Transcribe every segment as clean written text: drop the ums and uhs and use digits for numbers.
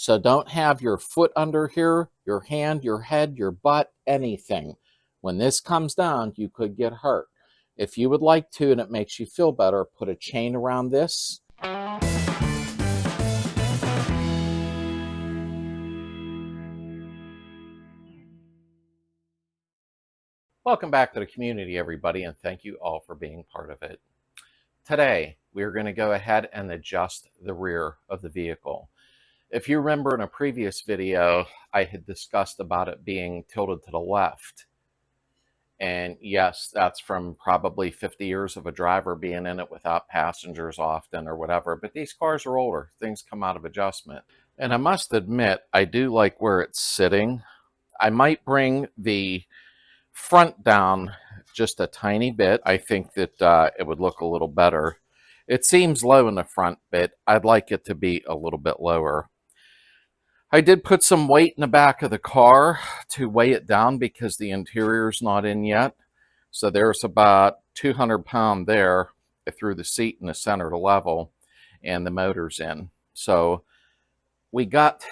So don't have your foot under here, your hand, your head, your butt, anything. When this comes down, you could get hurt. If you would like to, and it makes you feel better, put a chain around this. Welcome back to the community, everybody, and thank you all for being part of it. Today, we're going to go ahead and adjust the rear of the vehicle. If you remember in a previous video, I had discussed about it being tilted to the left. And yes, that's from probably 50 years of a driver being in it without passengers often or whatever. But these cars are older. Things come out of adjustment. And I must admit, I do like where it's sitting. I might bring the front down just a tiny bit. I think that it would look a little better. It seems low in the front bit. I'd like it to be a little bit lower. I did put some weight in the back of the car to weigh it down because the interior's not in yet. So there's about 200 pounds there through the seat in the center to level, and the motor's in. So we got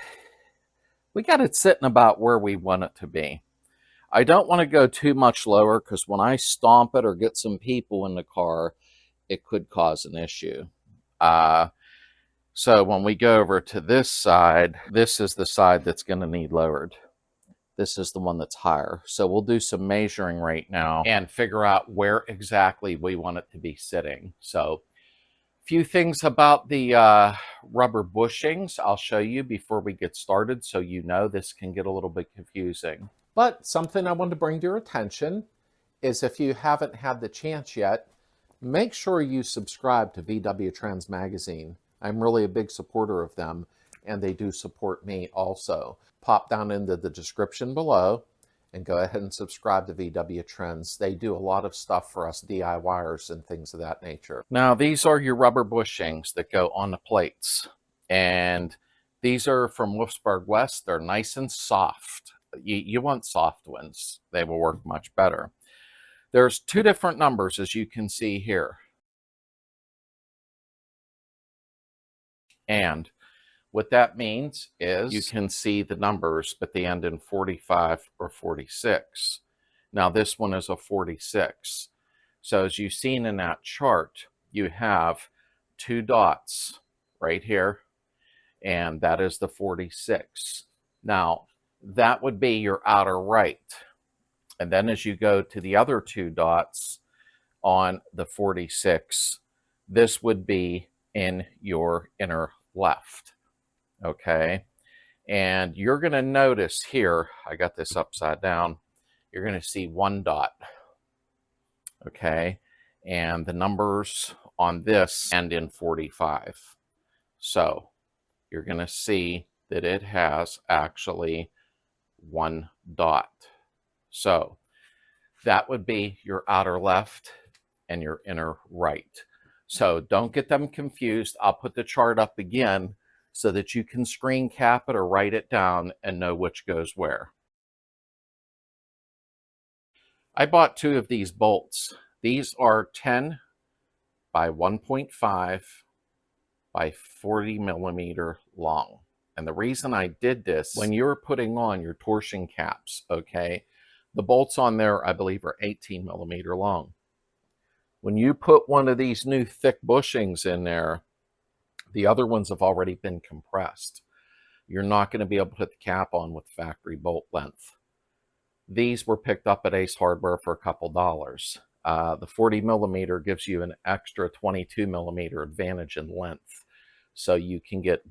it sitting about where we want it to be. I don't want to go too much lower because when I stomp it or get some people in the car, it could cause an issue. So when we go over to this side, this is the side that's going to need lowered. This is the one that's higher. So we'll do some measuring right now and figure out where exactly we want it to be sitting. So a few things about the rubber bushings I'll show you before we get started, so you know this can get a little bit confusing. But something I want to bring to your attention is if you haven't had the chance yet, make sure you subscribe to VW Trends Magazine. I'm really a big supporter of them, and they do support me also. Pop down into the description below and go ahead and subscribe to VW Trends. They do a lot of stuff for us DIYers and things of that nature. Now, these are your rubber bushings that go on the plates, and these are from Wolfsburg West. They're nice and soft. You want soft ones. They will work much better. There's two different numbers, as you can see here. And what that means is you can see the numbers, but they end in 45 or 46. Now this one is a 46. So as you've seen in that chart, you have two dots right here, and that is the 46. Now that would be your outer right. And then as you go to the other two dots on the 46, this would be in your inner left. Okay, and you're going to notice here, I got this upside down, you're going to see one dot. Okay, and the numbers on this end in 45. So you're going to see that it has actually one dot. So that would be your outer left and your inner right. So don't get them confused. I'll put the chart up again so that you can screen cap it or write it down and know which goes where. I bought two of these bolts. These are 10 by 1.5 by 40 millimeter long. And the reason I did this, when you're putting on your torsion caps, okay, the bolts on there, I believe, are 18 millimeter long. When you put one of these new thick bushings in there, the other ones have already been compressed. You're not going to be able to put the cap on with factory bolt length. These were picked up at Ace Hardware for a couple dollars. The 40 millimeter gives you an extra 22 millimeter advantage in length. So you can get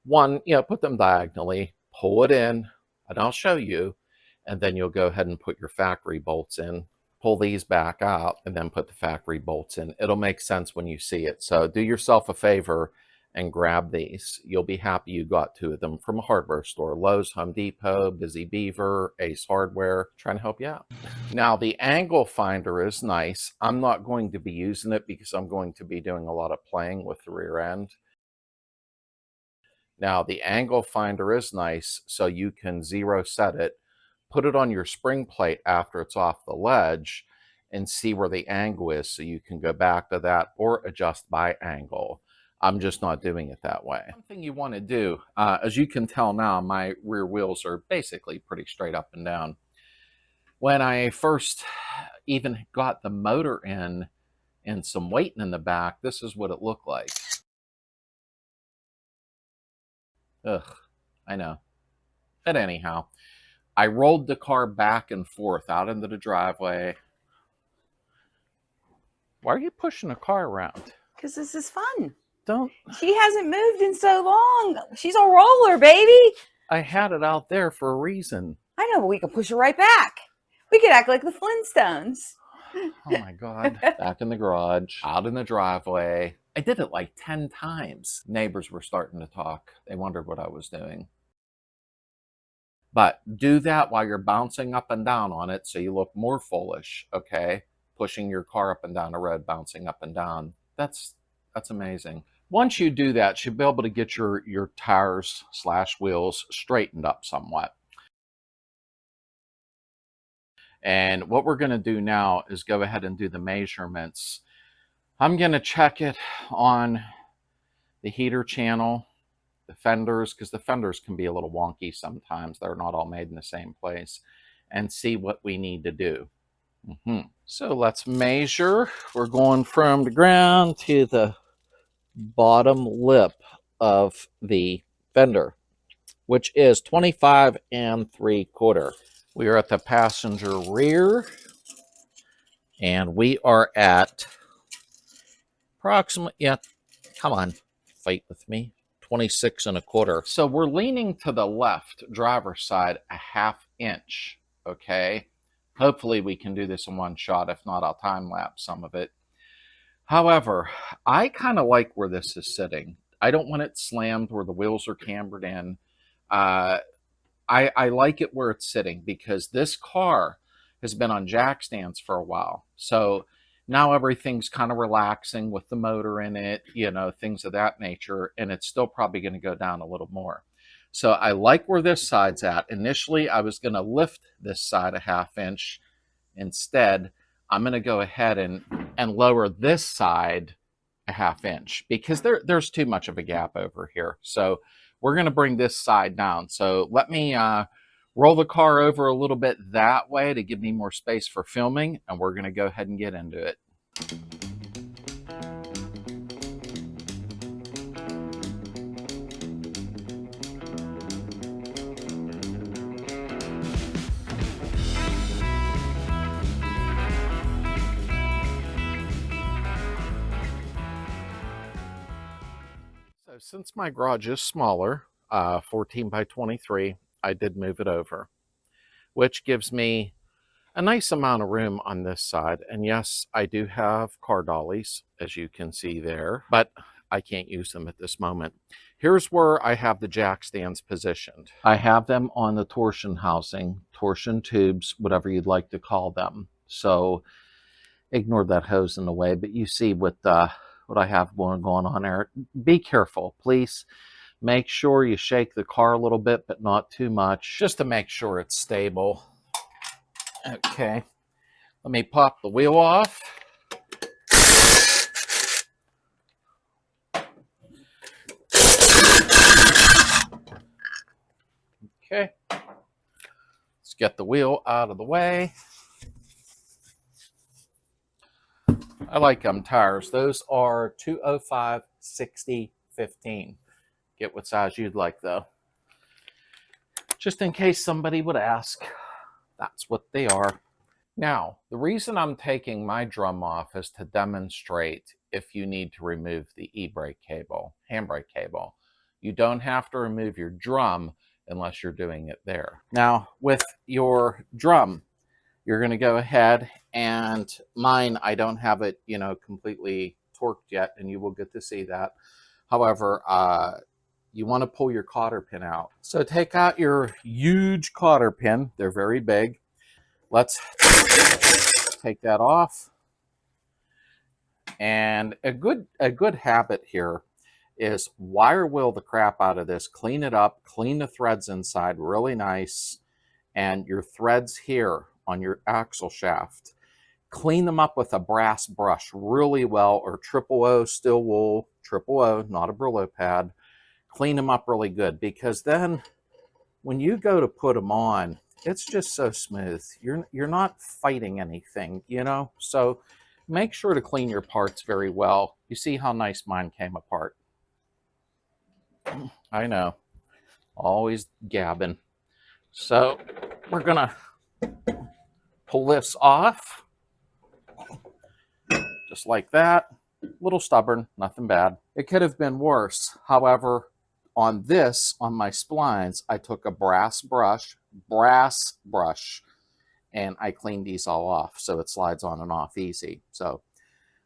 one, put them diagonally, pull it in, and I'll show you, and then you'll go ahead and put your factory bolts in. Pull these back out and then put the factory bolts in. It'll make sense when you see it. So do yourself a favor and grab these. You'll be happy you got two of them from a hardware store. Lowe's, Home Depot, Busy Beaver, Ace Hardware, trying to help you out. Now the angle finder is nice. I'm not going to be using it because I'm going to be doing a lot of playing with the rear end. Now the angle finder is nice, so you can zero set it, put it on your spring plate after it's off the ledge, and see where the angle is so you can go back to that or adjust by angle. I'm just not doing it that way. One thing you want to do, as you can tell now, my rear wheels are basically pretty straight up and down. When I first even got the motor in and some weighting in the back, this is what it looked like. Ugh, I know. But anyhow, I rolled the car back and forth out into the driveway. Why are you pushing a car around? Because this is fun. Don't. She hasn't moved in so long. She's a roller, baby. I had it out there for a reason. I know, but we can push her right back. We could act like the Flintstones. Oh my God. Back in the garage, out in the driveway. I did it like 10 times. Neighbors were starting to talk. They wondered what I was doing. But do that while you're bouncing up and down on it so you look more foolish, okay? Pushing your car up and down the road, bouncing up and down. That's amazing. Once you do that, you'll be able to get your tires / wheels straightened up somewhat. And what we're going to do now is go ahead and do the measurements. I'm going to check it on the heater channel, the fenders, because the fenders can be a little wonky sometimes. They're not all made in the same place, and see what we need to do. So let's measure. We're going from the ground to the bottom lip of the fender, which is 25 3/4. We are at the passenger rear, and we are at approximately, yeah, come on, fight with me, 26 1/4. So we're leaning to the left driver's side a ½ inch, okay? Hopefully we can do this in one shot. If not, I'll time lapse some of it. However, I kind of like where this is sitting. I don't want it slammed where the wheels are cambered in. I like it where it's sitting because this car has been on jack stands for a while. So now everything's kind of relaxing with the motor in it, you know, things of that nature. And it's still probably going to go down a little more. So I like where this side's at. Initially, I was going to lift this side a ½ inch. Instead, I'm going to go ahead and lower this side a ½ inch because there's too much of a gap over here. So we're going to bring this side down. So let me roll the car over a little bit that way to give me more space for filming, and we're going to go ahead and get into it. So since my garage is smaller, 14 by 23, I did move it over, which gives me a nice amount of room on this side. And yes, I do have car dollies, as you can see there, but I can't use them at this moment. Here's where I have the jack stands positioned. I have them on the torsion housing, torsion tubes, whatever you'd like to call them. So ignore that hose in the way, but you see what I have going on there. Be careful, please. Make sure you shake the car a little bit, but not too much, just to make sure it's stable. Okay, let me pop the wheel off. Okay, let's get the wheel out of the way. I like them tires. Those are 205 60 15. Get what size you'd like though. Just in case somebody would ask, that's what they are. Now, the reason I'm taking my drum off is to demonstrate if you need to remove the e-brake cable, handbrake cable. You don't have to remove your drum unless you're doing it there. Now, with your drum, you're going to go ahead and mine, I don't have it, you know, completely torqued yet, and you will get to see that. However, you want to pull your cotter pin out. So take out your huge cotter pin. They're very big. Let's take that off. And a good habit here is wire wheel the crap out of this, clean it up, clean the threads inside really nice, and your threads here on your axle shaft, clean them up with a brass brush really well, or triple O steel wool, triple O, not a Brillo pad. Clean them up really good, because then when you go to put them on, it's just so smooth. You're not fighting anything, you know? So make sure to clean your parts very well. You see how nice mine came apart. I know, always gabbing. So we're gonna pull this off, just like that. A little stubborn, nothing bad. It could have been worse. However, on my splines, I took a brass brush, and I cleaned these all off, so it slides on and off easy. So,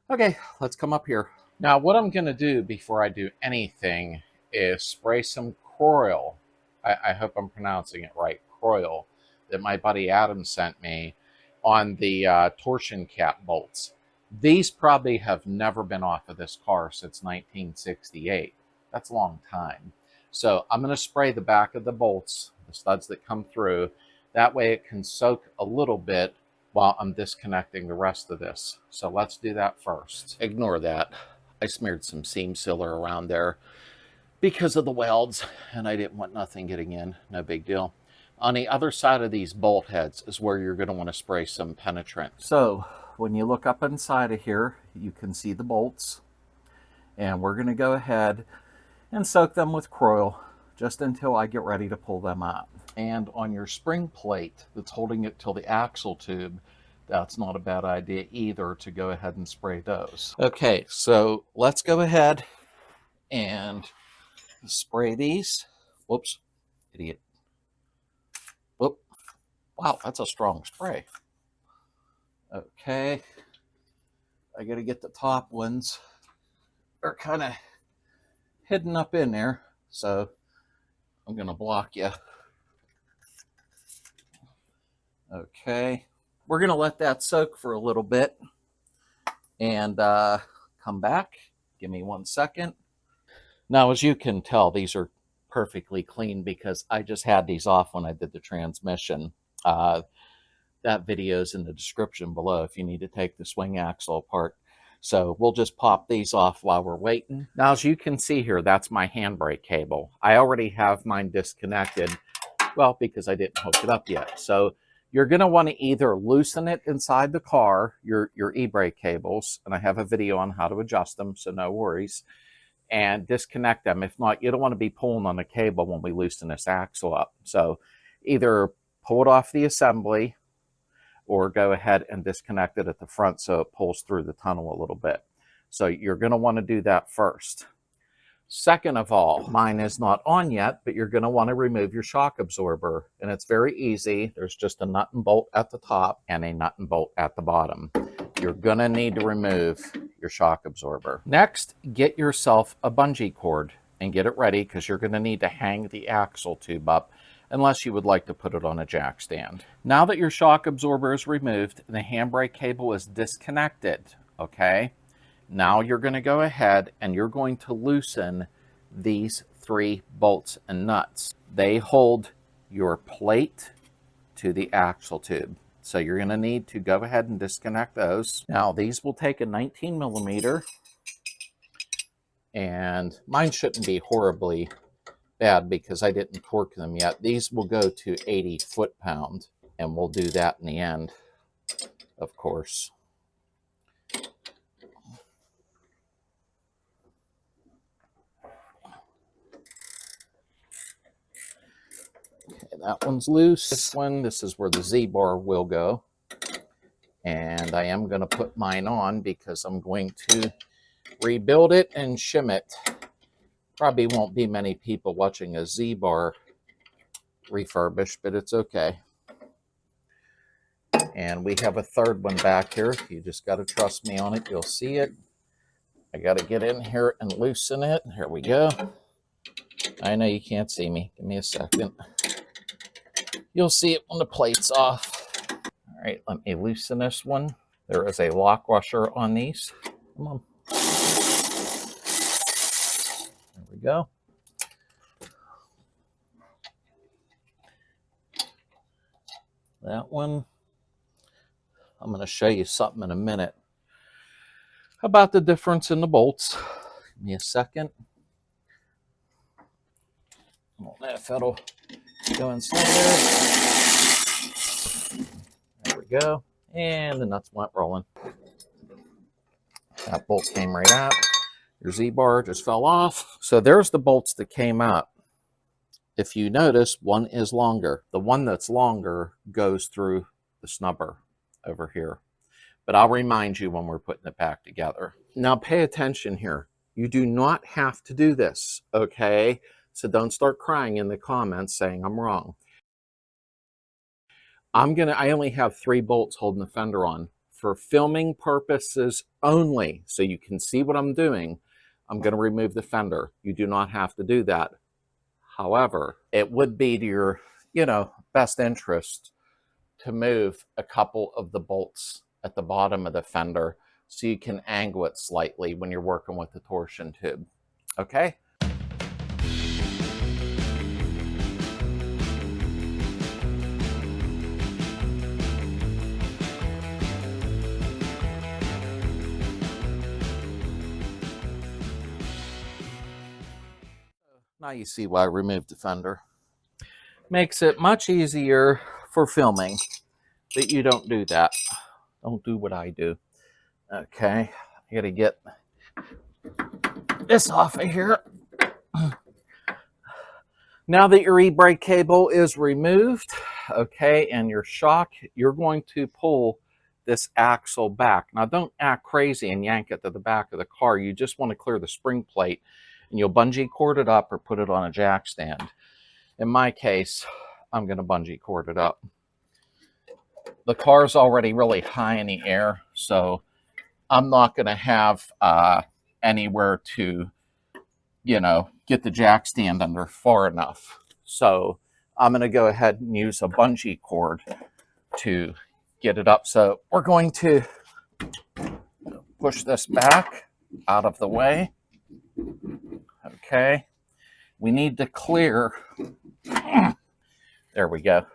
okay, let's come up here. Now, what I'm gonna do before I do anything is spray some Croil. I hope I'm pronouncing it right, Croil, that my buddy Adam sent me on the torsion cap bolts. These probably have never been off of this car since 1968. That's a long time. So I'm going to spray the back of the bolts, the studs that come through. That way it can soak a little bit while I'm disconnecting the rest of this. So let's do that first. Ignore that. I smeared some seam sealer around there because of the welds, and I didn't want nothing getting in. No big deal. On the other side of these bolt heads is where you're going to want to spray some penetrant. So when you look up inside of here, you can see the bolts, and we're going to go ahead and soak them with Croil just until I get ready to pull them out. And on your spring plate that's holding it till the axle tube, that's not a bad idea either to go ahead and spray those. Okay, so let's go ahead and spray these. Whoops, idiot. Whoop. Wow, that's a strong spray. Okay, I gotta get the top ones. They're kind of hidden up in there, so I'm gonna block you. Okay, we're gonna let that soak for a little bit and come back. Give me 1 second. Now, as you can tell, these are perfectly clean because I just had these off when I did the transmission. That video's in the description below if you need to take the swing axle apart. So we'll just pop these off while we're waiting. Now, as you can see here, that's my handbrake cable. I already have mine disconnected, well, because I didn't hook it up yet. So you're going to want to either loosen it inside the car, your e-brake cables, and I have a video on how to adjust them, so no worries, and disconnect them. If not, you don't want to be pulling on the cable when we loosen this axle up. So either pull it off the assembly or go ahead and disconnect it at the front so it pulls through the tunnel a little bit. So you're going to want to do that first. Second of all, mine is not on yet, but you're going to want to remove your shock absorber. And it's very easy. There's just a nut and bolt at the top and a nut and bolt at the bottom. You're going to need to remove your shock absorber. Next, get yourself a bungee cord and get it ready because you're going to need to hang the axle tube up unless you would like to put it on a jack stand. Now that your shock absorber is removed, the handbrake cable is disconnected, okay? Now you're going to go ahead and you're going to loosen these 3 bolts and nuts. They hold your plate to the axle tube. So you're going to need to go ahead and disconnect those. Now these will take a 19 millimeter, and mine shouldn't be horribly bad because I didn't torque them yet. These will go to 80 foot-pound, and we'll do that in the end, of course. Okay, that one's loose. This is where the Z-bar will go. And I am going to put mine on because I'm going to rebuild it and shim it. Probably won't be many people watching a Z-bar refurbished, but it's okay. And we have a third one back here. You just got to trust me on it. You'll see it. I got to get in here and loosen it. Here we go. I know you can't see me. Give me a second. You'll see it when the plate's off. All right, let me loosen this one. There is a lock washer on these. Come on. There we go. That one. I'm going to show you something in a minute about the difference in the bolts. Give me a second. I don't know if it'll go inside there. There we go. And the nuts went rolling. That bolt came right out. Your Z-bar just fell off. So there's the bolts that came out. If you notice, one is longer. The one that's longer goes through the snubber over here. But I'll remind you when we're putting it back together. Now pay attention here. You do not have to do this, okay? So don't start crying in the comments saying I'm wrong. I only have 3 bolts holding the fender on. For filming purposes only, so you can see what I'm doing, I'm going to remove the fender. You do not have to do that. However, it would be to your, best interest to move a couple of the bolts at the bottom of the fender so you can angle it slightly when you're working with the torsion tube. Okay? Now you see why I removed the fender. Makes it much easier for filming, but you don't do that. Don't do what I do. Okay, I gotta get this off of here. Now that your e-brake cable is removed, okay, and your shock, you're going to pull this axle back. Now don't act crazy and yank it to the back of the car. You just want to clear the spring plate, and you'll bungee cord it up or put it on a jack stand. In my case, I'm going to bungee cord it up. The car's already really high in the air, so I'm not going to have anywhere to, get the jack stand under far enough. So I'm going to go ahead and use a bungee cord to get it up. So we're going to push this back out of the way. Okay. We need to clear, there we go.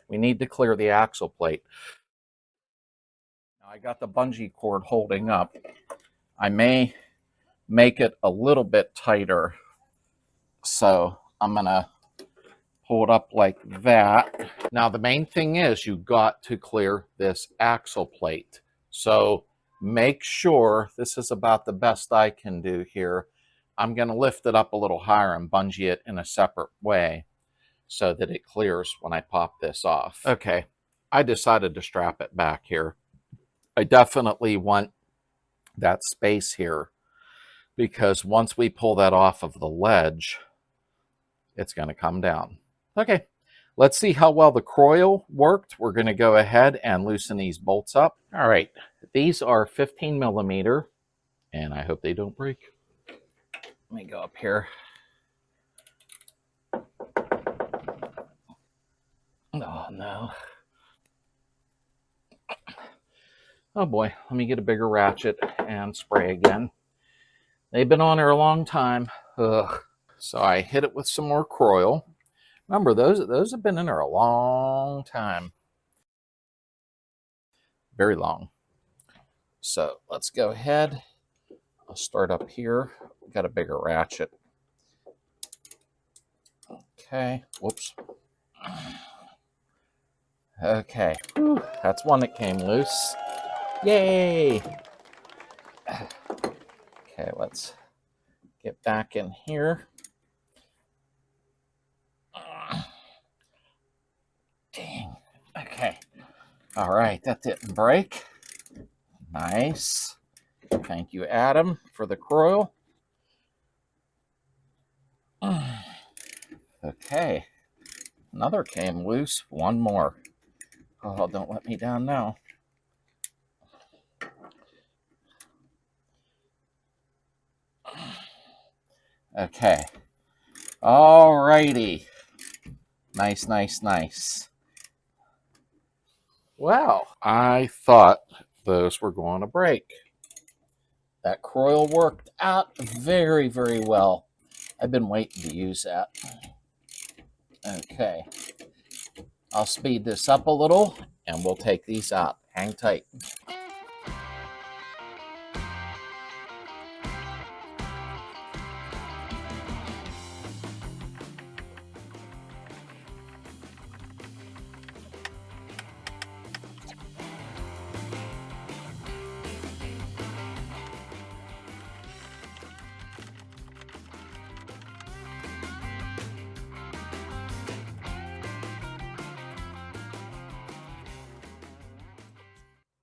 We need to clear the axle plate. Now I got the bungee cord holding up. I may make it a little bit tighter. So I'm gonna pull it up like that. Now the main thing is you got to clear this axle plate. So make sure, this is about the best I can do here. I'm gonna lift it up a little higher and bungee it in a separate way so that it clears when I pop this off. Okay, I decided to strap it back here. I definitely want that space here because once we pull that off of the ledge, it's going to come down. Okay, let's see how well the coil worked. We're going to go ahead and loosen these bolts up. All right, these are 15 millimeter, and I hope they don't break. Let me go up here. Oh, no. Oh, boy. Let me get a bigger ratchet and spray again. They've been on there a long time. Ugh. So I hit it with some more coil. Remember, those have been in there a long time. Very long. So let's go ahead. I'll start up here. Got a bigger ratchet. Okay. Whoops. Okay, whew, that's one that came loose. Yay! Okay, let's get back in here. Dang. Okay. All right, that didn't break. Nice. Thank you, Adam, for the coil. Okay. Another came loose. One more. Oh, don't let me down now. Okay. All righty. Nice, nice, nice. Well, I thought those were going to break. That coil worked out very, very well. I've been waiting to use that. Okay. I'll speed this up a little and we'll take these out. Hang tight.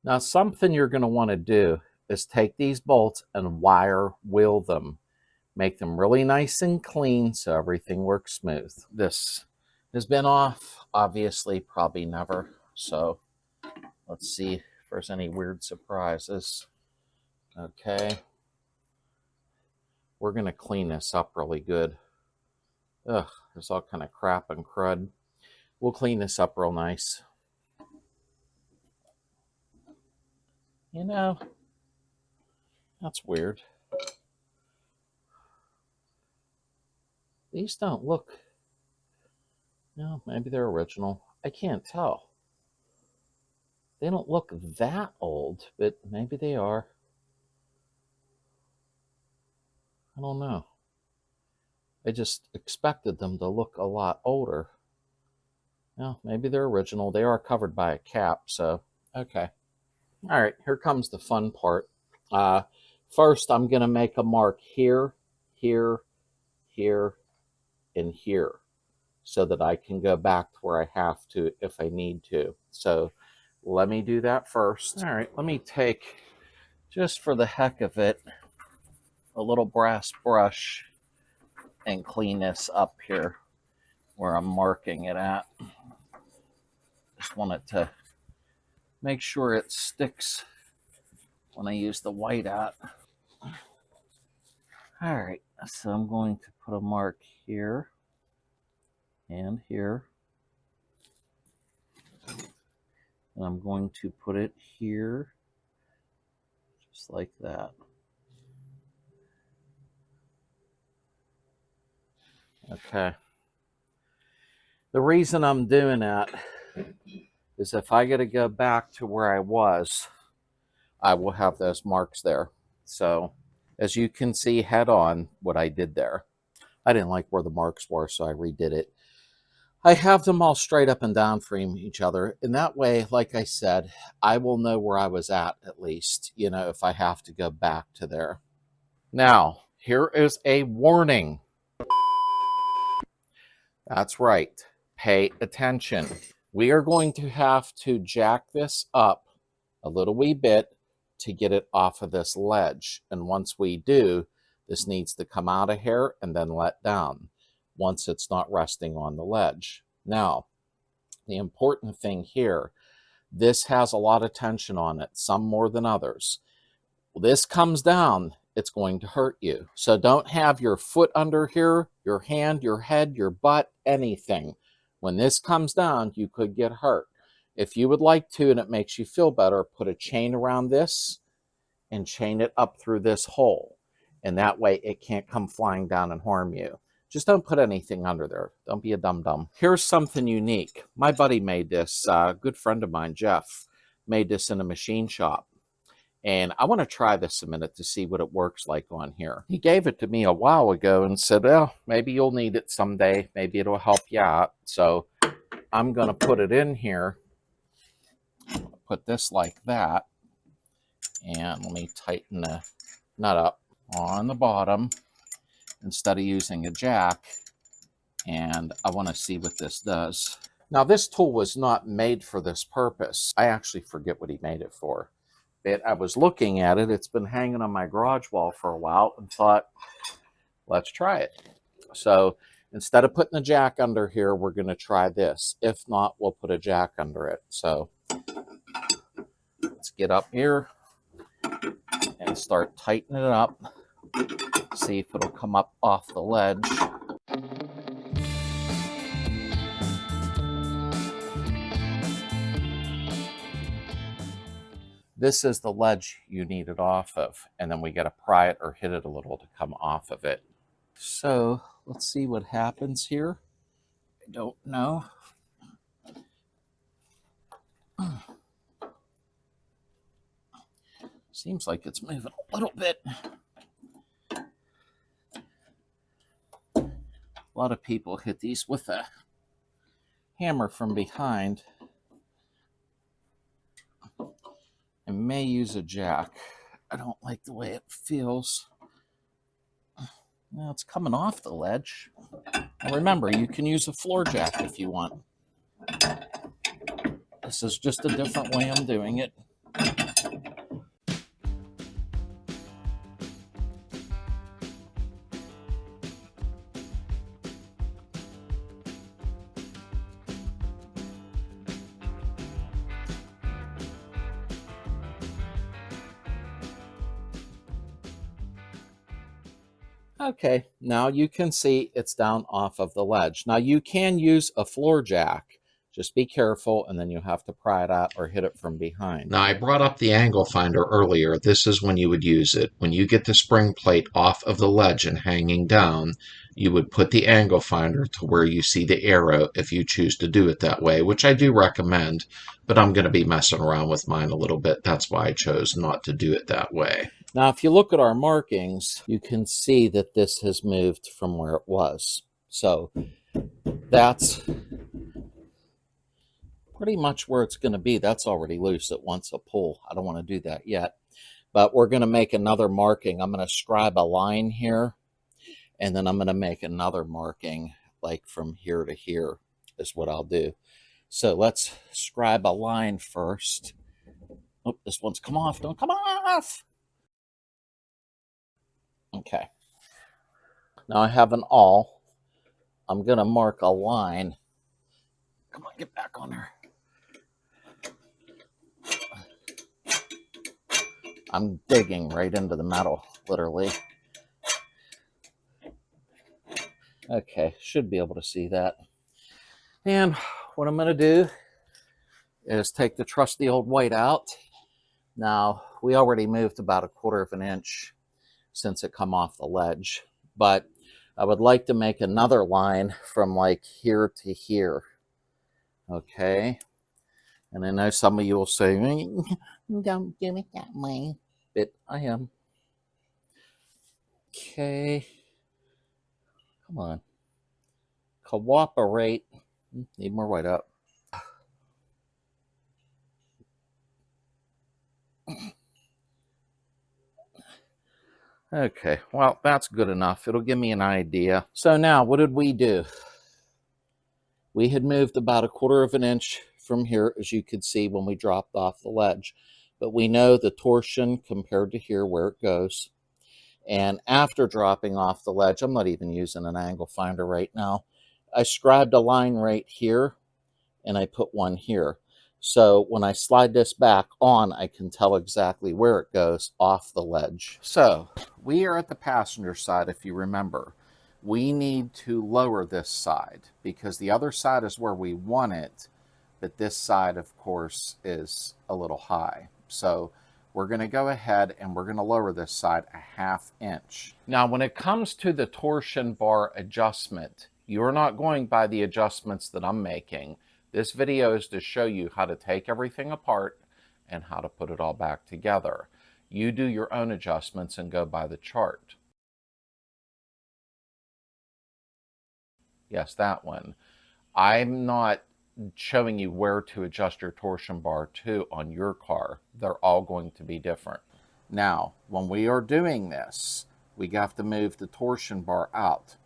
Now, something you're going to want to do is take these bolts and wire wheel them. Make them really nice and clean so everything works smooth. This has been off, obviously, probably never. So let's see if there's any weird surprises. Okay. We're going to clean this up really good. Ugh, there's all kind of crap and crud. We'll clean this up real nice. You know, that's weird. These don't look... No, maybe they're original. I can't tell. They don't look that old, but maybe they are. I don't know. I just expected them to look a lot older. No, maybe they're original. They are covered by a cap, so okay. All right, here comes the fun part. First, I'm going to make a mark here, here, here, and here, so that I can go back to where I have to if I need to. So let me do that first. All right, let me take, just for the heck of it, a little brass brush and clean this up here where I'm marking it at. Just want it to make sure it sticks when I use the white at. All right, so I'm going to put a mark here and here. And I'm going to put it here, just like that. Okay. The reason I'm doing that is if I got to go back to where I was, I will have those marks there. So as you can see head on what I did there. I didn't like where the marks were, so I redid it. I have them all straight up and down from each other. And that way, like I said, I will know where I was at least, you know, if I have to go back to there. Now, here is a warning. That's right. Pay attention. We are going to have to jack this up a little wee bit to get it off of this ledge. And once we do, this needs to come out of here and then let down once it's not resting on the ledge. Now, the important thing here, this has a lot of tension on it, some more than others. Well, this comes down, it's going to hurt you. So don't have your foot under here, your hand, your head, your butt, anything. When this comes down, you could get hurt. If you would like to, and it makes you feel better, put a chain around this and chain it up through this hole. And that way it can't come flying down and harm you. Just don't put anything under there. Don't be a dum-dum. Here's something unique. My buddy made this, a good friend of mine, Jeff, made this in a machine shop. And I want to try this a minute to see what it works like on here. He gave it to me a while ago and said, well, maybe you'll need it someday. Maybe it'll help you out. So I'm going to put it in here. Put this like that. And let me tighten the nut up on the bottom instead of using a jack. And I want to see what this does. Now, this tool was not made for this purpose. I actually forget what he made it for. But I was looking at it. It's been hanging on my garage wall for a while and thought, let's try it. So instead of putting a jack under here, we're going to try this. If not, we'll put a jack under it. So let's get up here and start tightening it up. See if it'll come up off the ledge. This is the ledge you need it off of, and then we got to pry it or hit it a little to come off of it. So let's see what happens here. I don't know. Seems like it's moving a little bit. A lot of people hit these with a hammer from behind and may use a jack. I don't like the way it feels. Now it's coming off the ledge. Now remember, you can use a floor jack if you want. This is just a different way I'm doing it. Okay, now you can see it's down off of the ledge. Now you can use a floor jack. Just be careful, and then you have to pry it out or hit it from behind. Now, I brought up the angle finder earlier. This is when you would use it. When you get the spring plate off of the ledge and hanging down, you would put the angle finder to where you see the arrow if you choose to do it that way, which I do recommend, but I'm going to be messing around with mine a little bit. That's why I chose not to do it that way. Now, if you look at our markings, you can see that this has moved from where it was. So that's pretty much where it's going to be. That's already loose. It wants a pull. I don't want to do that yet. But we're going to make another marking. I'm going to scribe a line here, and then I'm going to make another marking like from here to here is what I'll do. So let's scribe a line first. Oh, this one's come off. Don't come off. Okay. Now I have an awl. I'm going to mark a line. Come on, get back on there. I'm digging right into the metal, literally. Okay, should be able to see that. And what I'm going to do is take the trusty old white out. Now, we already moved about 1/4 of an inch since it come off the ledge, but I would like to make another line from like here to here. Okay. And I know some of you will say, don't do it that way, but I am. Okay. Come on. Cooperate. Need more white up. Okay, well, that's good enough. It'll give me an idea. So now, what did we do? We had moved about 1/4 of an inch from here, as you could see when we dropped off the ledge. But we know the torsion compared to here where it goes. And after dropping off the ledge, I'm not even using an angle finder right now. I scribed a line right here, and I put one here. So when I slide this back on, I can tell exactly where it goes off the ledge. So we are at the passenger side, if you remember. We need to lower this side because the other side is where we want it, but this side, of course, is a little high. So we're going to go ahead and we're going to lower this side 1/2 inch. Now, when it comes to the torsion bar adjustment, you're not going by the adjustments that I'm making. This video is to show you how to take everything apart and how to put it all back together. You do your own adjustments and go by the chart. Yes, that one. I'm not showing you where to adjust your torsion bar to on your car. They're all going to be different. Now, when we are doing this, we have to move the torsion bar out.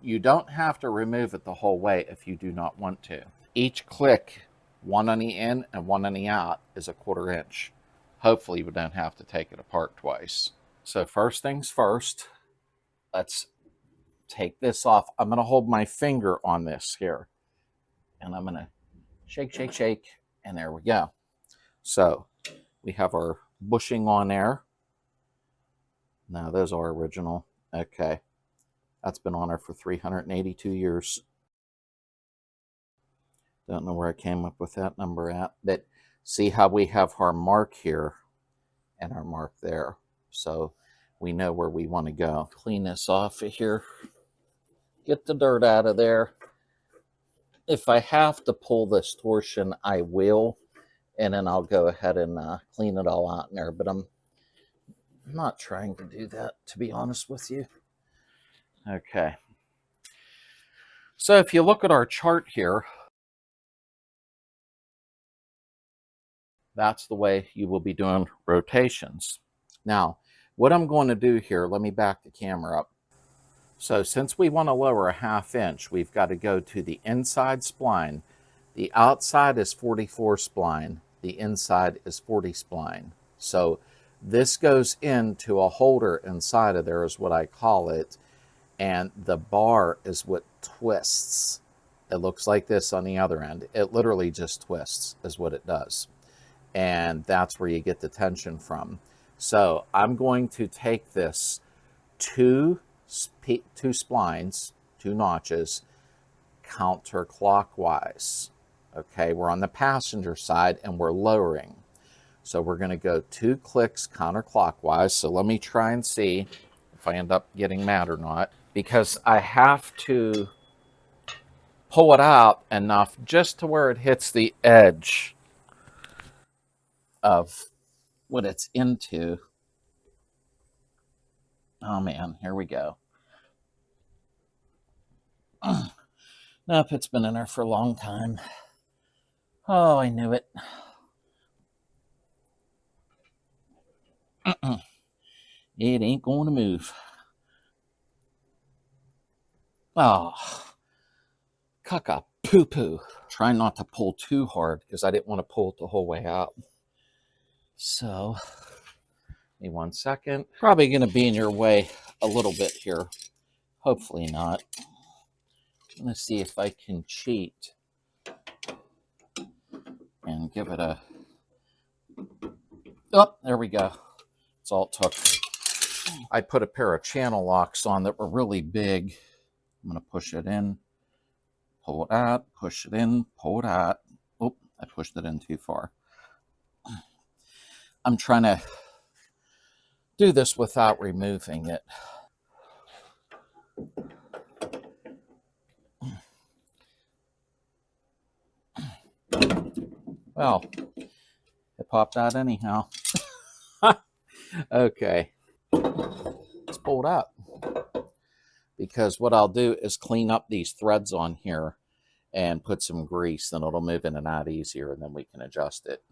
You don't have to remove it the whole way if you do not want to. Each click, one on the in and one on the out, is 1/4 inch. Hopefully we don't have to take it apart twice. So first things first, let's take this off. I'm going to hold my finger on this here. And I'm going to shake, shake, shake. And there we go. So we have our bushing on there. Now those are original. Okay. That's been on there for 382 years. Don't know where I came up with that number at, but see how we have our mark here and our mark there. So we know where we want to go. Clean this off of here. Get the dirt out of there. If I have to pull this torsion, I will. And then I'll go ahead and clean it all out in there. But I'm I'm not trying to do that, to be honest with you. Okay. So if you look at our chart here, that's the way you will be doing rotations. Now, what I'm going to do here, let me back the camera up. So since we want to lower a 1/2 inch, we've got to go to the inside spline. The outside is 44 spline. The inside is 40 spline. So this goes into a holder inside of there is what I call it. And the bar is what twists. It looks like this on the other end. It literally just twists is what it does. And that's where you get the tension from. So I'm going to take this two splines, 2 notches, counterclockwise. Okay, we're on the passenger side and we're lowering. So we're going to go 2 clicks counterclockwise. So let me try and see if I end up getting mad or not, because I have to pull it out enough just to where it hits the edge of what it's into. Oh man, here we go. Nope, it's been in there for a long time. Oh, I knew it. It ain't going to move. Oh, caca poo poo. Try not to pull too hard because I didn't want to pull it the whole way out. So, give me 1 second. Probably going to be in your way a little bit here. Hopefully not. I'm going to see if I can cheat and give it a... Oh, there we go. That's all it took. I put a pair of channel locks on that were really big. I'm going to push it in, pull it out, push it in, pull it out. Oh, I pushed it in too far. I'm trying to do this without removing it. Well, it popped out anyhow. Okay, let's pull it up. Because what I'll do is clean up these threads on here and put some grease, and it'll move in and out easier, and then we can adjust it.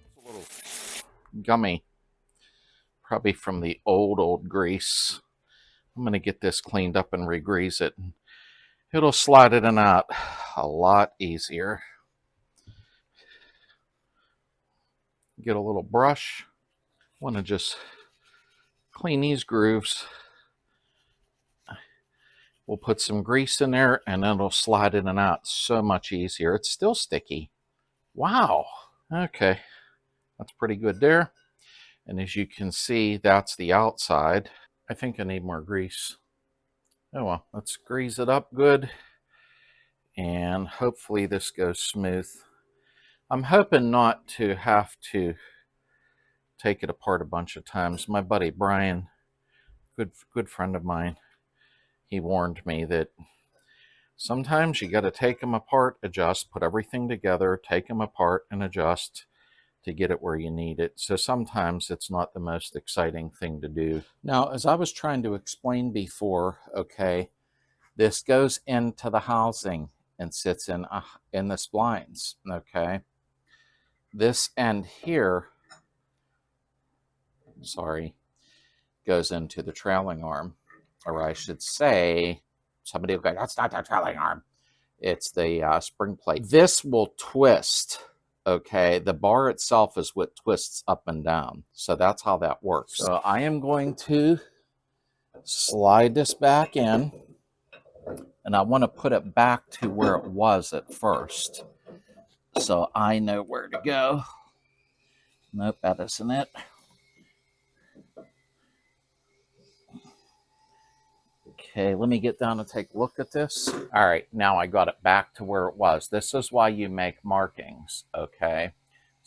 It's a little gummy, probably from the old grease. I'm going to get this cleaned up and re-grease it. It'll slide it in and out a lot easier. Get a little brush. I want to just clean these grooves. We'll put some grease in there and then it'll slide in and out so much easier. It's still sticky. Wow. Okay. That's pretty good there. And as you can see, that's the outside. I think I need more grease. Oh well, let's grease it up good. And hopefully this goes smooth. I'm hoping not to have to take it apart a bunch of times. My buddy Brian, good friend of mine, he warned me that sometimes you got to take them apart, adjust, put everything together, take them apart and adjust to get it where you need it. So sometimes it's not the most exciting thing to do. Now, as I was trying to explain before, okay, this goes into the housing and sits in the splines, okay? This end here, sorry, goes into the trailing arm, or I should say, somebody will go, that's not the trailing arm. It's the spring plate. This will twist. Okay, the bar itself is what twists up and down. So that's how that works. So I am going to slide this back in, and I want to put it back to where it was at first. So I know where to go. Nope, that isn't it. Okay, let me get down and take a look at this. All right, now I got it back to where it was. This is why you make markings, okay?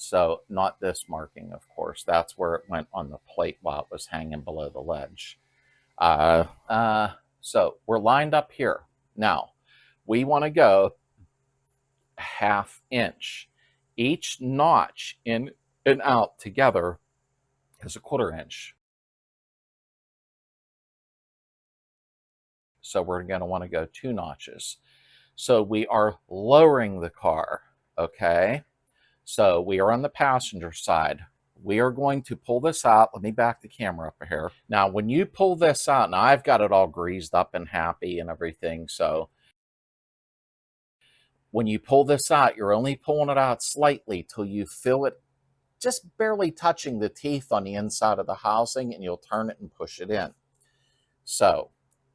So not this marking, of course. That's where it went on the plate while it was hanging below the ledge. So we're lined up here. Now, we want to go 1/2 inch. Each notch in and out together is 1/4 inch. So we're going to want to go 2 notches. So we are lowering the car, okay? So we are on the passenger side. We are going to pull this out. Let me back the camera up here. Now, when you pull this out, now I've got it all greased up and happy and everything. So when you pull this out, you're only pulling it out slightly till you feel it just barely touching the teeth on the inside of the housing, and you'll turn it and push it in. So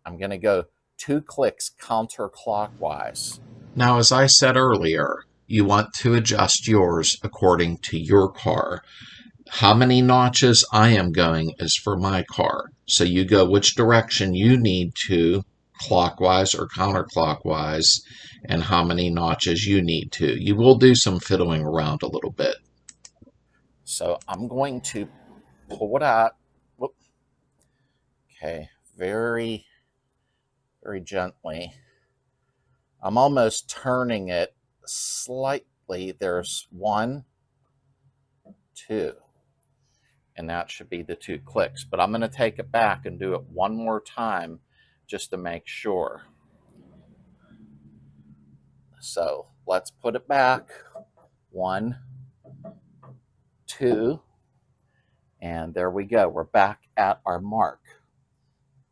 I'm going to go 2 clicks counterclockwise. Now, as I said earlier, you want to adjust yours according to your car. How many notches I am going is for my car. So you go which direction you need to, clockwise or counterclockwise, and how many notches you need to. You will do some fiddling around a little bit. So I'm going to pull it out. Whoop. Okay, very, very gently. I'm almost turning it slightly. There's 1, 2. And that should be the 2 clicks. But I'm going to take it back and do it one more time just to make sure. So let's put it back. 1, 2. And there we go. We're back at our mark.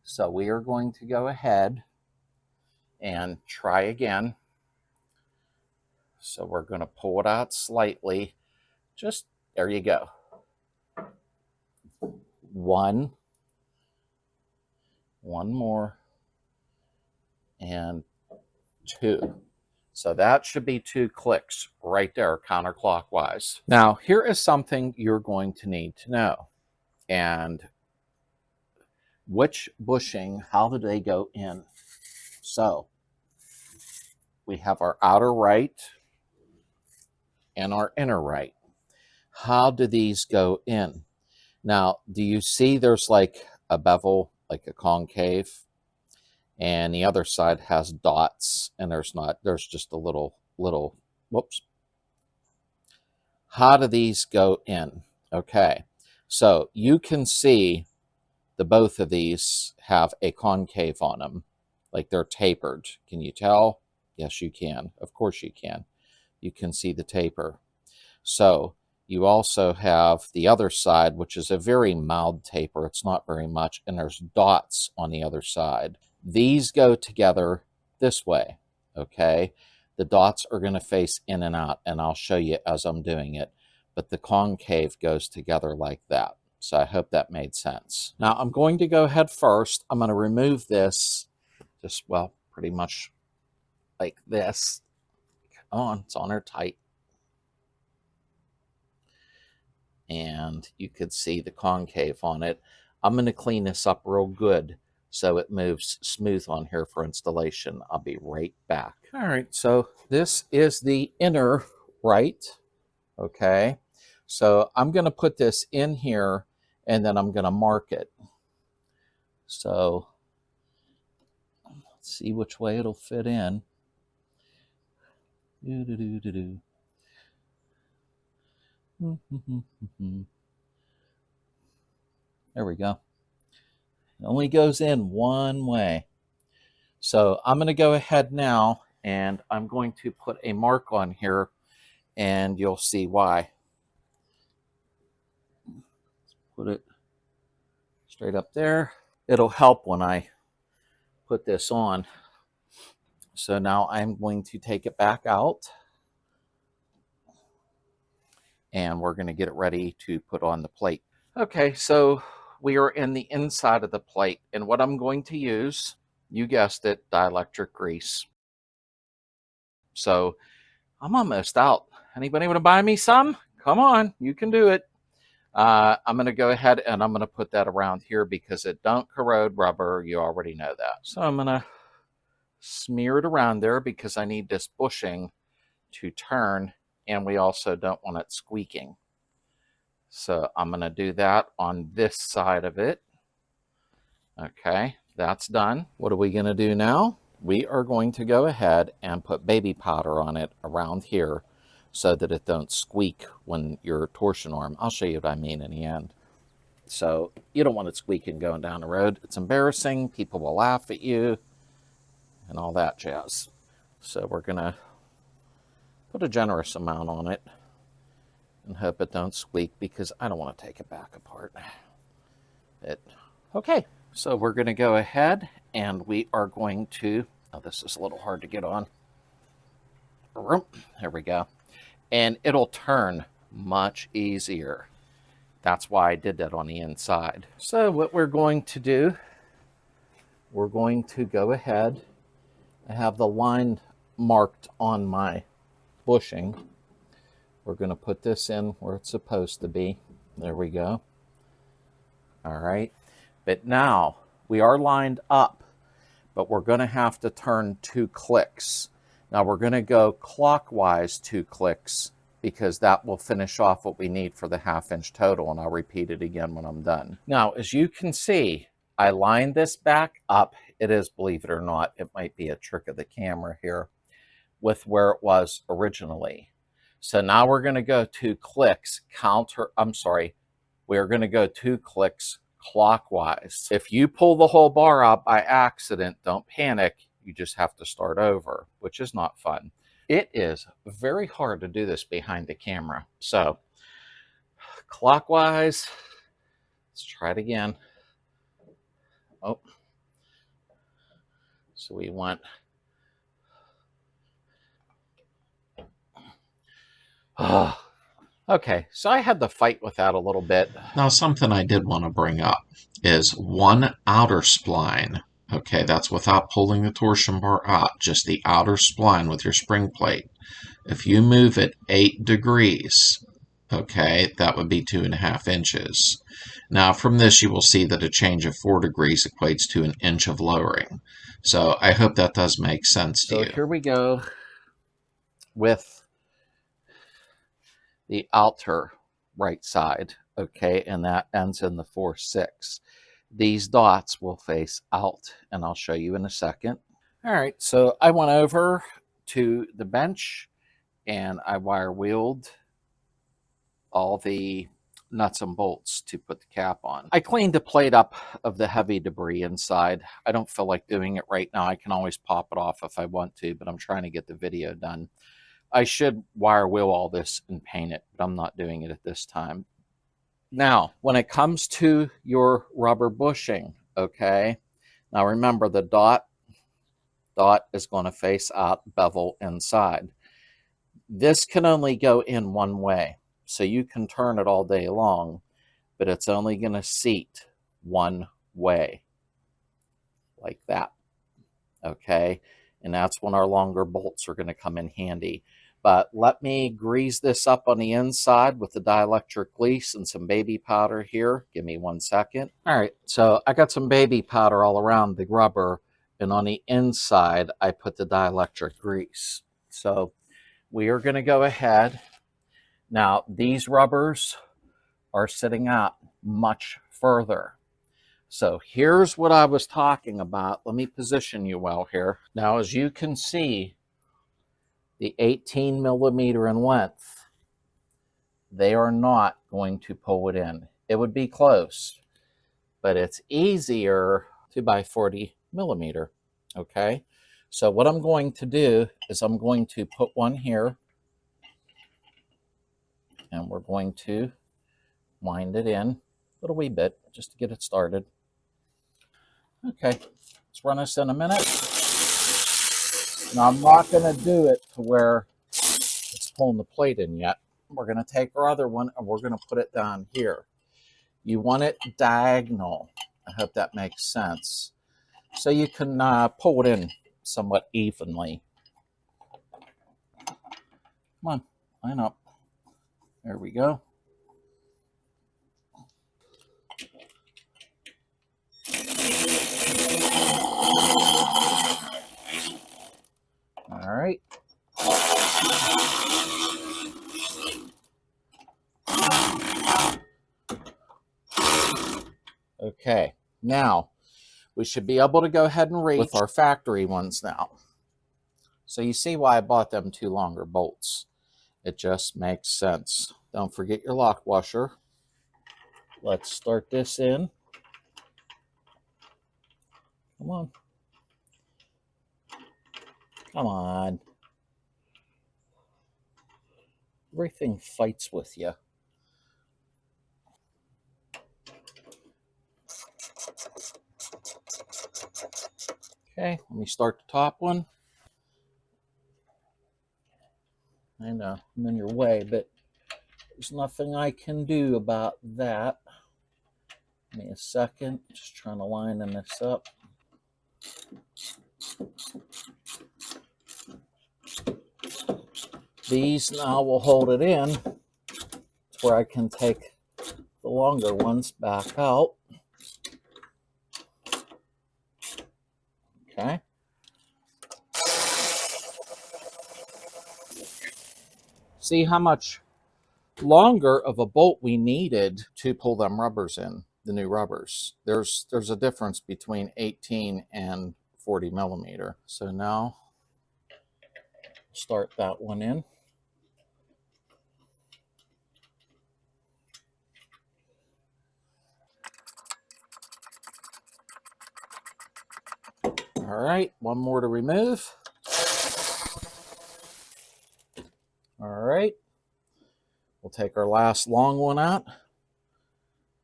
So we are going to go ahead and try again. So we're going to pull it out slightly. Just there you go. 1 more, and 2. So that should be 2 clicks right there counterclockwise. Now, here is something you're going to need to know. And which bushing, how do they go in? So we have our outer right and our inner right. How do these go in? Now, do you see there's like a bevel, like a concave, and the other side has dots, and there's not, there's just a little, whoops. How do these go in? Okay, so you can see the both of these have a concave on them, like they're tapered. Can you tell? Yes, you can. Of course you can. You can see the taper. So you also have the other side, which is a very mild taper. It's not very much, and there's dots on the other side. These go together this way, okay? The dots are going to face in and out, and I'll show you as I'm doing it. But the concave goes together like that. So I hope that made sense. Now I'm going to go ahead first. I'm going to remove this just, well, pretty much like this. Come on, it's on there tight. And you could see the concave on it. I'm going to clean this up real good so it moves smooth on here for installation. I'll be right back. All right, so this is the inner right, okay? So I'm going to put this in here, and then I'm going to mark it. So let's see which way it'll fit in. There we go. It only goes in one way. So I'm going to go ahead now, and I'm going to put a mark on here, and you'll see why. Put it straight up there. It'll help when I put this on. So now I'm going to take it back out, and we're going to get it ready to put on the plate. Okay, so we are in the inside of the plate, and what I'm going to use, you guessed it, dielectric grease. So I'm almost out. Anybody want to buy me some? Come on, you can do it. I'm going to go ahead and I'm going to put that around here because it don't corrode rubber. You already know that. So I'm going to smear it around there because I need this bushing to turn and we also don't want it squeaking. So I'm going to do that on this side of it. Okay, that's done. What are we going to do now? We are going to go ahead and put baby powder on it around here so that it don't squeak when your torsion arm. I'll show you what I mean in the end. So you don't want it squeaking going down the road. It's embarrassing. People will laugh at you and all that jazz. So we're going to put a generous amount on it and hope it don't squeak, because I don't want to take it back apart. Okay, so we're going to go ahead and we are going to, oh, this is a little hard to get on. There we go. And it'll turn much easier. That's why I did that on the inside. So what we're going to do, we're going to go ahead. I have the line marked on my bushing. We're going to put this in where it's supposed to be. There we go. All right. But now we are lined up, but we're going to have to turn 2 clicks. Now we're going to go clockwise 2 clicks, because that will finish off what we need for the 1/2 inch total, and I'll repeat it again when I'm done. Now, as you can see, I lined this back up. It is, believe it or not, it might be a trick of the camera here, with where it was originally. So now we're going to go 2 clicks we're going to go 2 clicks clockwise. If you pull the whole bar out by accident, don't panic. You just have to start over, which is not fun. It is very hard to do this behind the camera. So clockwise, let's try it again. Oh, so we want, okay, so I had to fight with that a little bit. Now, something I did want to bring up is 1 outer spline. Okay, that's without pulling the torsion bar out, just the outer spline with your spring plate. If you move it 8 degrees, okay, that would be 2.5 inches. Now, from this, you will see that a change of 4 degrees equates to 1 inch of lowering. So I hope that does make sense to you. So here we go with the outer right side, okay, and that ends in the 4/6. These dots will face out, and I'll show you in a second. All right, so I went over to the bench and I wire wheeled all the nuts and bolts to put the cap on. I cleaned the plate up of the heavy debris inside. I don't feel like doing it right now. I can always pop it off if I want to, but I'm trying to get the video done. I should wire wheel all this and paint it, but I'm not doing it at this time. Now, when it comes to your rubber bushing, okay, now remember the dot is going to face out, bevel inside. This can only go in one way, so you can turn it all day long, but it's only going to seat one way, like that, okay? And that's when our longer bolts are going to come in handy. But let me grease this up on the inside with the dielectric grease and some baby powder here. Give me 1 second. All right, so I got some baby powder all around the rubber, and on the inside, I put the dielectric grease. So we are going to go ahead. Now, these rubbers are sitting out much further. So here's what I was talking about. Let me position you well here. Now, as you can see, the 18 millimeter in length, they are not going to pull it in. It would be close, but it's easier to buy 40 millimeter, okay? So what I'm going to do is I'm going to put one here, and we're going to wind it in a little wee bit just to get it started. Okay, let's run this in a minute. Now, I'm not going to do it to where it's pulling the plate in yet. We're going to take our other one and we're going to put it down here. You want it diagonal. I hope that makes sense. So you can pull it in somewhat evenly. Come on, line up. There we go. All right. Okay, now we should be able to go ahead and reach with our factory ones now. So you see why I bought them 2 longer bolts. It just makes sense. Don't forget your lock washer. Let's start this in. Come on. Come on. Everything fights with you. Okay, let me start the top one. I know, I'm in your way, but there's nothing I can do about that. Give me a second, just trying to line this up. These now will hold it in to where I can take the longer ones back out. Okay. See how much longer of a bolt we needed to pull them rubbers in, the new rubbers. There's a difference between 18 and 40 millimeter. So now start that one in. All right, one more to remove. All right, we'll take our last long one out.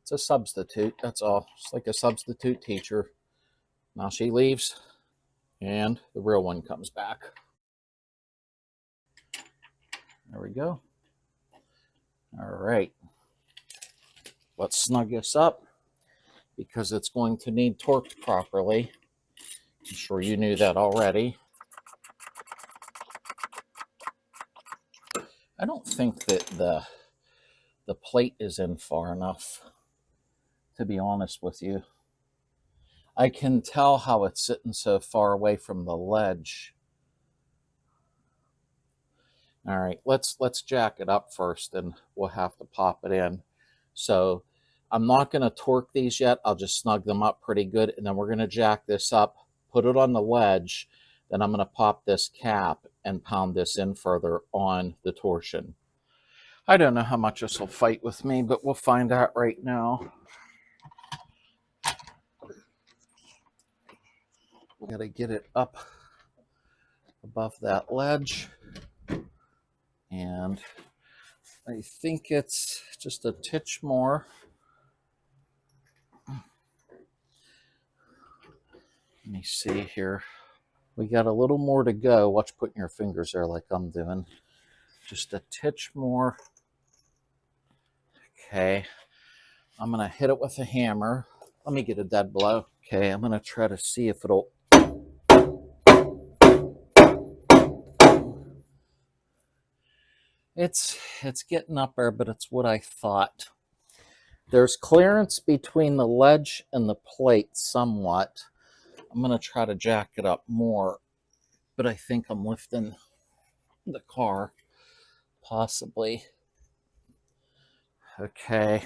It's a substitute, that's all. Just like a substitute teacher. Now she leaves, and the real one comes back. There we go. All right, let's snug this up because it's going to need torqued properly. I'm sure you knew that already. I don't think that the plate is in far enough, to be honest with you. I can tell how it's sitting so far away from the ledge. All right, let's jack it up first, and we'll have to pop it in. So I'm not going to torque these yet. I'll just snug them up pretty good, and then we're going to jack this up, put it on the ledge, then I'm going to pop this cap and pound this in further on the torsion. I don't know how much this will fight with me, but we'll find out right now. We got to get it up above that ledge, and I think it's just a titch more. Let me see here. We got a little more to go. Watch putting your fingers there like I'm doing. Just a titch more. Okay. I'm going to hit it with a hammer. Let me get a dead blow. Okay, I'm going to try to see if it'll... It's getting up there, but it's what I thought. There's clearance between the ledge and the plate somewhat. I'm going to try to jack it up more, but I think I'm lifting the car, possibly. Okay,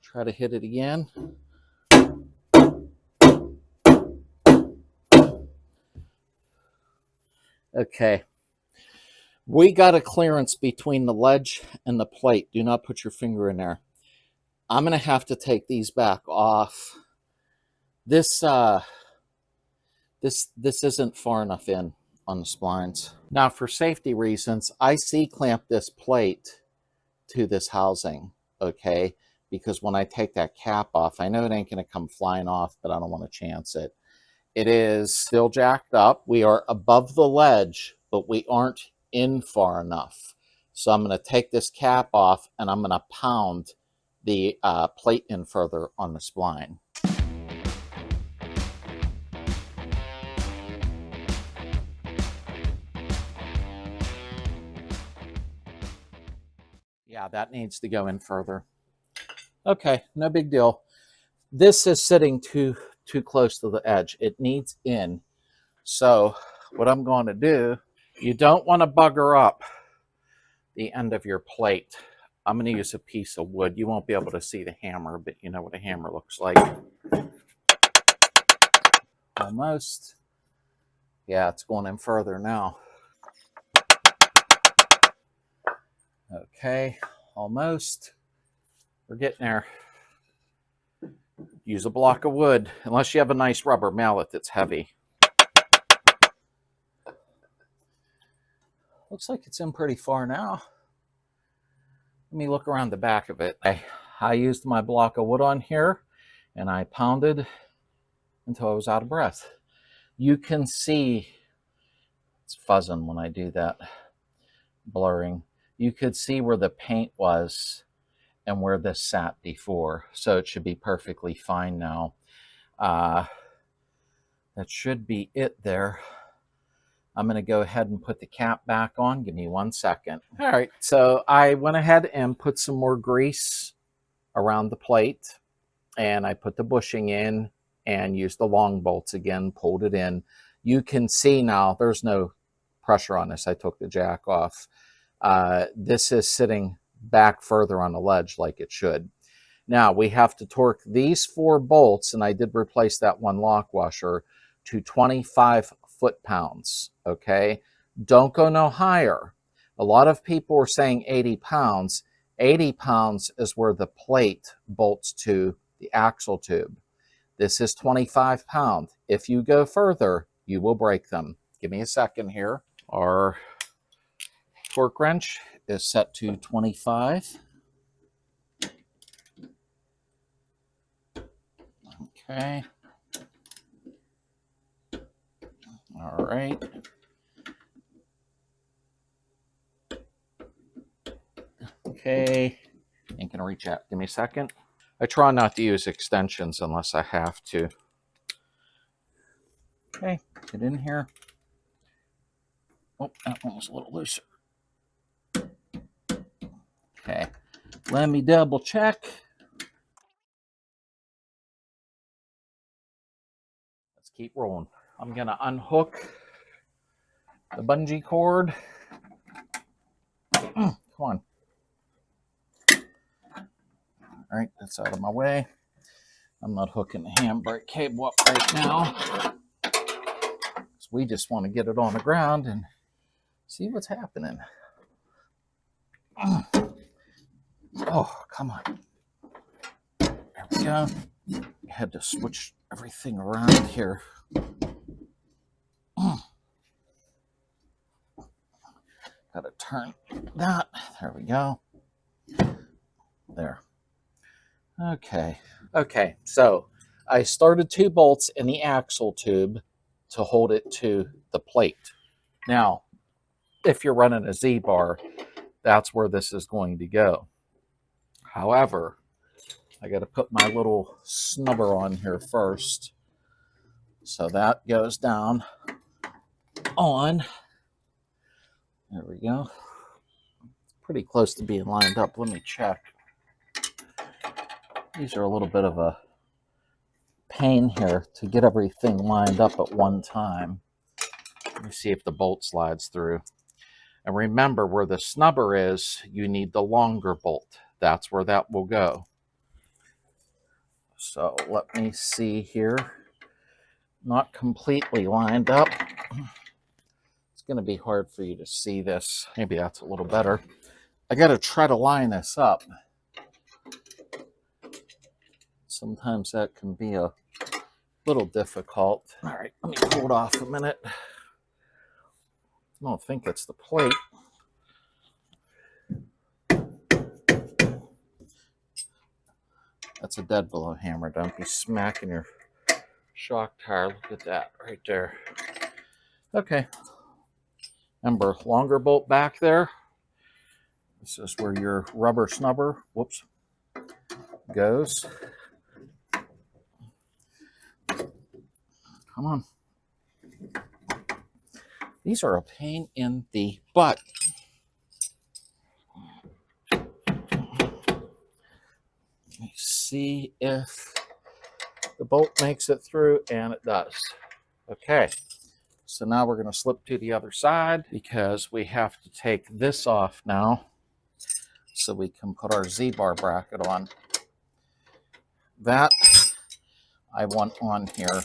try to hit it again. Okay, we got a clearance between the ledge and the plate. Do not put your finger in there. I'm going to have to take these back off. This isn't far enough in on the splines. Now, for safety reasons, I C-clamp this plate to this housing, okay? Because when I take that cap off, I know it ain't going to come flying off, but I don't want to chance it. It is still jacked up. We are above the ledge, but we aren't in far enough. So I'm going to take this cap off, and I'm going to pound the plate in further on the spline. Yeah, that needs to go in further. Okay, no big deal. This is sitting too close to the edge. It needs in. So what I'm going to do, you don't want to bugger up the end of your plate. I'm going to use a piece of wood. You won't be able to see the hammer, but you know what a hammer looks like. Almost. Yeah, it's going in further now. Okay, almost. We're getting there. Use a block of wood, unless you have a nice rubber mallet that's heavy. Looks like it's in pretty far now. Let me look around the back of it. I used my block of wood on here, and I pounded until I was out of breath. You can see, it's fuzzing when I do that, blurring. You could see where the paint was and where this sat before, so it should be perfectly fine now. That should be it there. I'm going to go ahead and put the cap back on. Give me 1 second. All right, so I went ahead and put some more grease around the plate, and I put the bushing in and used the long bolts again, pulled it in. You can see now there's no pressure on this. I took the jack off. This is sitting back further on the ledge like it should. Now we have to torque these 4 bolts, and I did replace that one lock washer, to 25 foot-pounds, okay? Don't go no higher. A lot of people are saying 80 pounds. 80 pounds is where the plate bolts to the axle tube. This is 25 pounds. If you go further, you will break them. Give me a second here. Our torque wrench is set to 25. Okay. All right. Okay. Ain't gonna reach out. Give me a second. I try not to use extensions unless I have to. Okay, get in here. Oh, that one was a little looser. Okay, let me double check. Let's keep rolling. I'm gonna unhook the bungee cord. Come on. All right, that's out of my way. I'm not hooking the handbrake cable up right now. So we just want to get it on the ground and see what's happening. Oh, come on. There we go. I had to switch everything around here. Got to turn that. There we go. There. Okay. Okay, so I started 2 bolts in the axle tube to hold it to the plate. Now, if you're running a Z-bar, that's where this is going to go. However, I got to put my little snubber on here first. So that goes down on. There we go. It's pretty close to being lined up. Let me check. These are a little bit of a pain here to get everything lined up at one time. Let me see if the bolt slides through. And remember, where the snubber is, you need the longer bolt. That's where that will go. So let me see here. Not completely lined up. It's going to be hard for you to see this. Maybe that's a little better. I got to try to line this up. Sometimes that can be a little difficult. All right, let me pull it off a minute. I don't think it's the plate. That's a dead blow hammer. Don't be smacking your shock tire. Look at that right there. Okay. Remember, longer bolt back there. This is where your rubber snubber, whoops, goes. Come on. These are a pain in the butt. Let me see if the bolt makes it through, and it does. Okay, so now we're going to slip to the other side because we have to take this off now so we can put our Z-bar bracket on. That I want on here.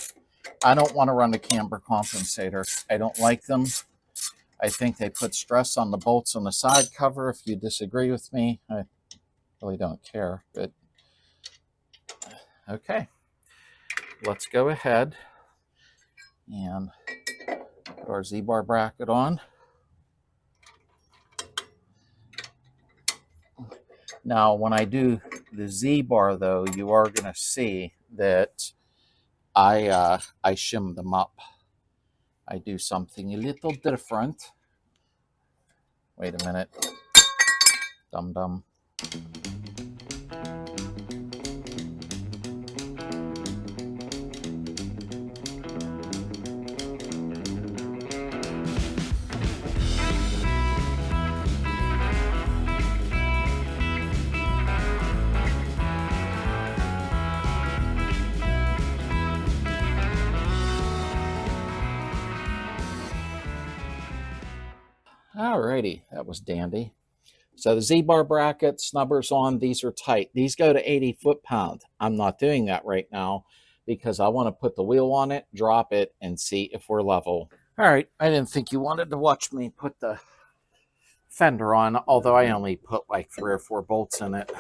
I don't want to run the camber compensator. I don't like them. I think they put stress on the bolts on the side cover. If you disagree with me, I really don't care. But okay, let's go ahead and put our Z-bar bracket on. Now, when I do the Z-bar, though, you are going to see that I shim them up. I do something a little different. Wait a minute. Dum-dum. Alrighty, that was dandy. So the Z-bar bracket, snubbers on, these are tight. These go to 80 foot-pound. I'm not doing that right now because I want to put the wheel on it, drop it, and see if we're level. All right, I didn't think you wanted to watch me put the fender on, although I only put like 3 or 4 bolts in it.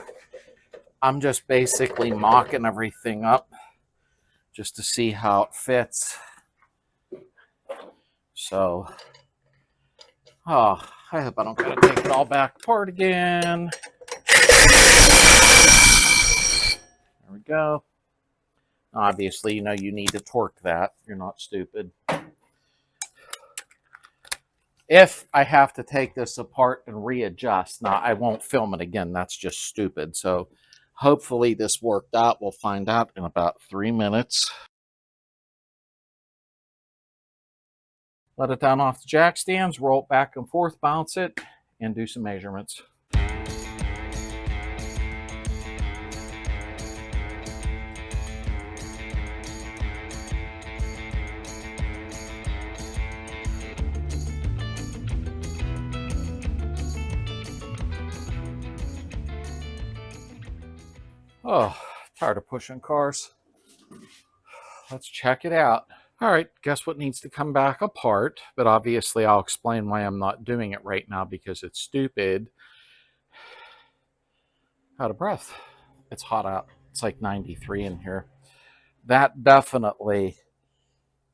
I'm just basically mocking everything up just to see how it fits. So, oh, I hope I don't gotta take it all back apart again. There we go. Obviously, you know you need to torque that. You're not stupid. If I have to take this apart and readjust, now I won't film it again. That's just stupid. So hopefully this worked out. We'll find out in about 3 minutes. Let it down off the jack stands, roll it back and forth, bounce it, and do some measurements. Oh, tired of pushing cars. Let's check it out. All right, guess what needs to come back apart? But obviously I'll explain why I'm not doing it right now because it's stupid. Out of breath. It's hot out. It's like 93 in here. That definitely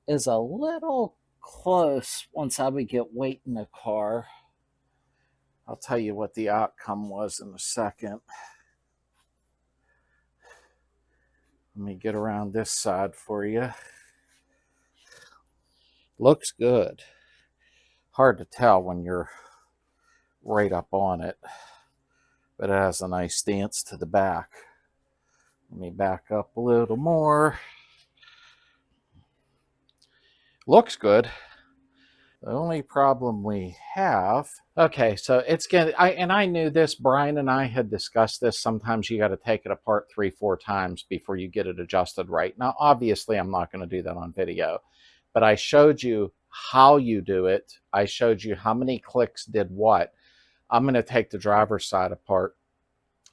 is a little close once I would get weight in the car. I'll tell you what the outcome was in a second. Let me get around this side for you. Looks good. Hard to tell when you're right up on it, but it has a nice stance to the back. Let me back up a little more. Looks good. The only problem we have, okay, so it's getting, I knew this, Brian and I had discussed this. Sometimes you got to take it apart 3-4 times before you get it adjusted right. Now, obviously, I'm not going to do that on video, but I showed you how you do it. I showed you how many clicks did what. I'm going to take the driver's side apart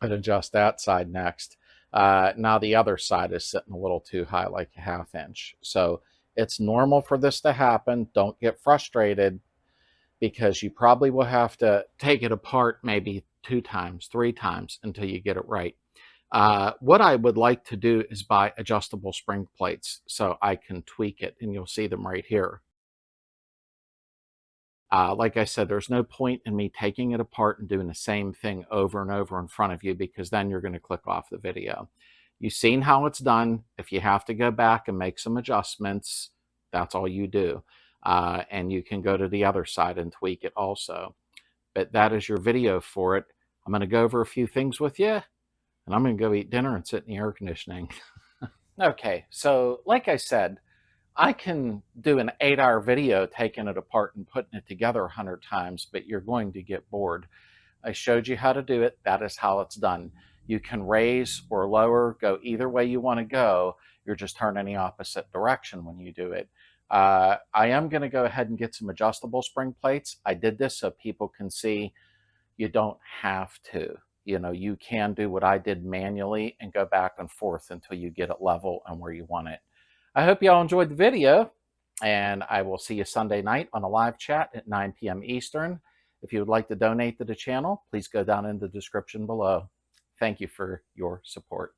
and adjust that side next. Now the other side is sitting a little too high, like a 1/2 inch. So it's normal for this to happen. Don't get frustrated because you probably will have to take it apart maybe 2 times, 3 times until you get it right. What I would like to do is buy adjustable spring plates so I can tweak it, and you'll see them right here. Like I said, there's no point in me taking it apart and doing the same thing over and over in front of you because then you're going to click off the video. You've seen how it's done. If you have to go back and make some adjustments, that's all you do. And you can go to the other side and tweak it also. But that is your video for it. I'm going to go over a few things with you, and I'm going to go eat dinner and sit in the air conditioning. Okay, so like I said, I can do an 8-hour video taking it apart and putting it together 100 times, but you're going to get bored. I showed you how to do it. That is how it's done. You can raise or lower, go either way you want to go. You're just turning the opposite direction when you do it. I am going to go ahead and get some adjustable spring plates. I did this so people can see you don't have to. you can do what I did manually and go back and forth until you get it level and where you want it. I hope y'all enjoyed the video, and I will see you Sunday night on a live chat at 9 p.m. Eastern. If you would like to donate to the channel, please go down in the description below. Thank you for your support.